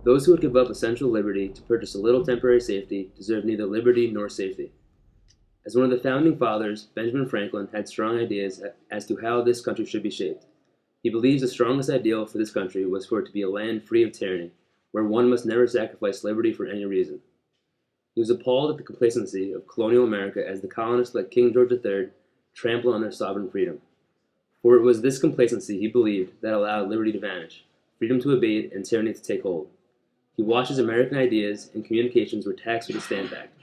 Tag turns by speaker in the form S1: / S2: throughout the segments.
S1: Those who would give up essential liberty to purchase a little temporary safety deserve neither liberty nor safety. As one of the founding fathers, Benjamin Franklin had strong ideas as to how this country should be shaped. He believes the strongest ideal for this country was for it to be a land free of tyranny, where one must never sacrifice liberty for any reason. He was appalled at the complacency of colonial America as the colonists let King George III trample on their sovereign freedom. For it was this complacency, he believed, that allowed liberty to vanish, freedom to abate, and tyranny to take hold. He watched as American ideas and communications were taxed with the Stamp Act,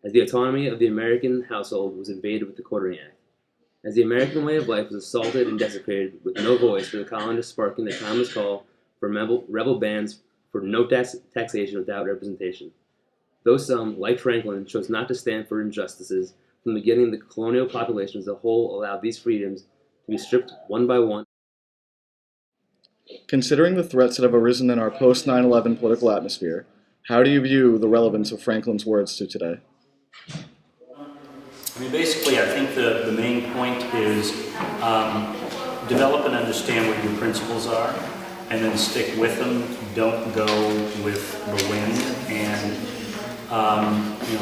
S1: as the autonomy of the American household was invaded with the Quartering Act, as the American way of life was assaulted and desecrated with no voice for the colonists sparking the timeless call for rebel bands for no taxation without representation. Though some, like Franklin, chose not to stand for injustices, from the beginning the colonial population as a whole allowed these freedoms to be stripped one by one.
S2: Considering the threats that have arisen in our post-9/11 political atmosphere, how do you view the relevance of Franklin's words to today?
S3: I mean, basically, I think the main point is develop and understand what your principles are, and then stick with them. Don't go with the wind. And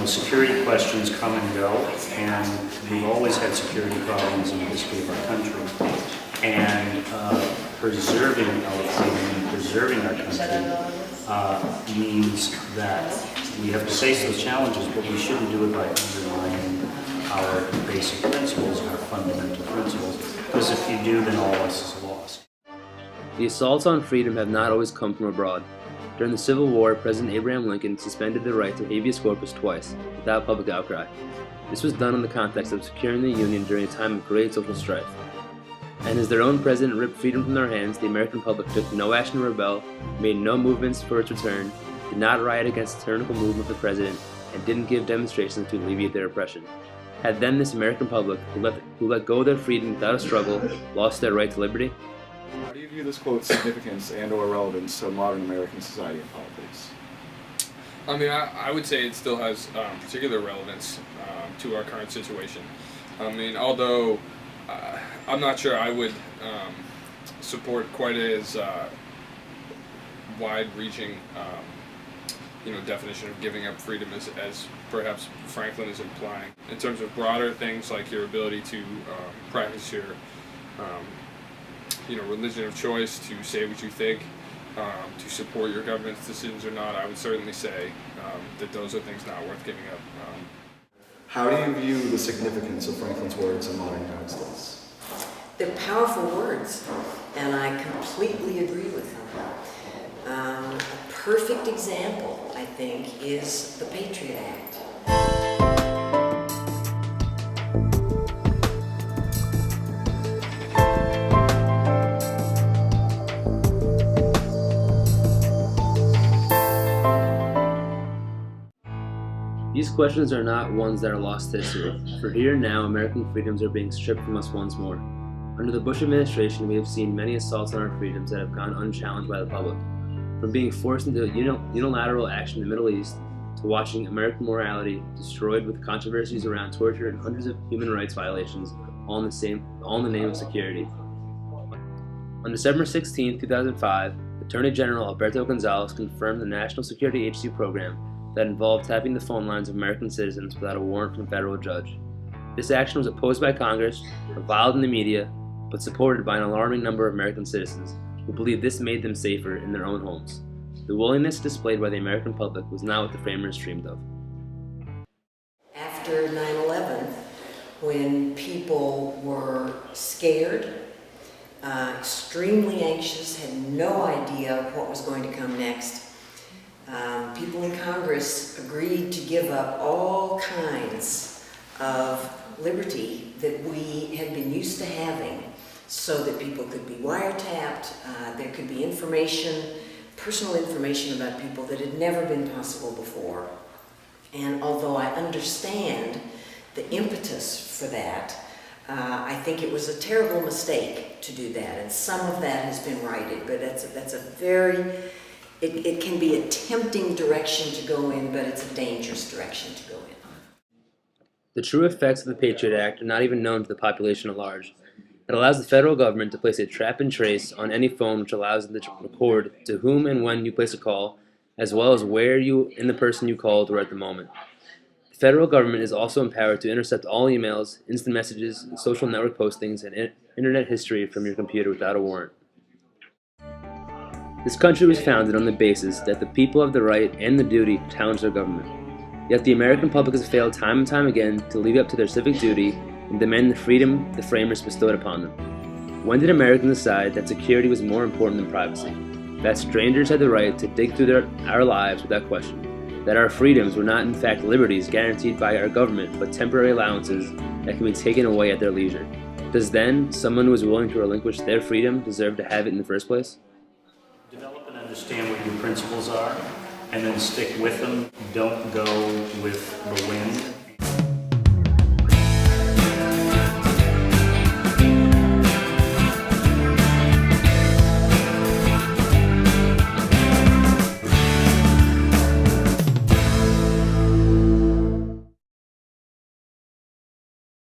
S3: security questions come and go, and we've always had security problems in the history of our country. And preserving our freedom and preserving our country means that we have to face those challenges, but we shouldn't do it by undermining our basic principles, our fundamental principles, because if you do, then all else is lost.
S1: The assaults on freedom have not always come from abroad. During the Civil War, President Abraham Lincoln suspended the right to habeas corpus twice, without public outcry. This was done in the context of securing the Union during a time of great social strife. And as their own president ripped freedom from their hands, the American public took no action to rebel, made no movements for its return, did not riot against the tyrannical movement of the president, and didn't give demonstrations to alleviate their oppression. Had then this American public, who let go of their freedom without a struggle, lost their right to liberty?
S2: How do you view this quote's significance and/or relevance to modern American society and politics?
S4: I mean, I would say it still has particular relevance to our current situation. I mean, although I'm not sure I would support quite as wide-reaching, definition of giving up freedom as perhaps Franklin is implying. In terms of broader things like your ability to practice your religion of choice, to say what you think, to support your government's decisions or not, I would certainly say that those are things not worth giving up.
S2: How do you view the significance of Franklin's words in modern United States?
S5: They're powerful words, and I completely agree with them. A perfect example, I think, is the Patriot Act.
S1: These questions are not ones that are lost to history, for here and now American freedoms are being stripped from us once more. Under the Bush administration, we have seen many assaults on our freedoms that have gone unchallenged by the public. From being forced into unilateral action in the Middle East, to watching American morality destroyed with controversies around torture and hundreds of human rights violations, all in the name of security. On December 16, 2005, Attorney General Alberto Gonzales confirmed the National Security Agency program that involved tapping the phone lines of American citizens without a warrant from a federal judge. This action was opposed by Congress, reviled in the media, but supported by an alarming number of American citizens who believed this made them safer in their own homes. The willingness displayed by the American public was not what the framers dreamed of.
S5: After 9/11, when people were scared, extremely anxious, had no idea what was going to come next, people in Congress agreed to give up all kinds of liberty that we had been used to having so that people could be wiretapped, there could be personal information about people that had never been possible before. And although I understand the impetus for that, I think it was a terrible mistake to do that, and some of that has been righted, but that's a very, it can be a tempting direction to go in, but it's a dangerous direction to go in.
S1: The true effects of the Patriot Act are not even known to the population at large. It allows the federal government to place a trap and trace on any phone, which allows them to record to whom and when you place a call, as well as where you and the person you called were at the moment. The federal government is also empowered to intercept all emails, instant messages, social network postings, and internet history from your computer without a warrant. This country was founded on the basis that the people have the right and the duty to challenge their government. Yet the American public has failed time and time again to live up to their civic duty and demand the freedom the framers bestowed upon them. When did Americans decide that security was more important than privacy? That strangers had the right to dig through our lives without question? That our freedoms were not in fact liberties guaranteed by our government, but temporary allowances that can be taken away at their leisure? Does then someone who is willing to relinquish their freedom deserve to have it in the first place?
S3: Develop and understand what your principles are, and then stick with them. Don't go with the wind.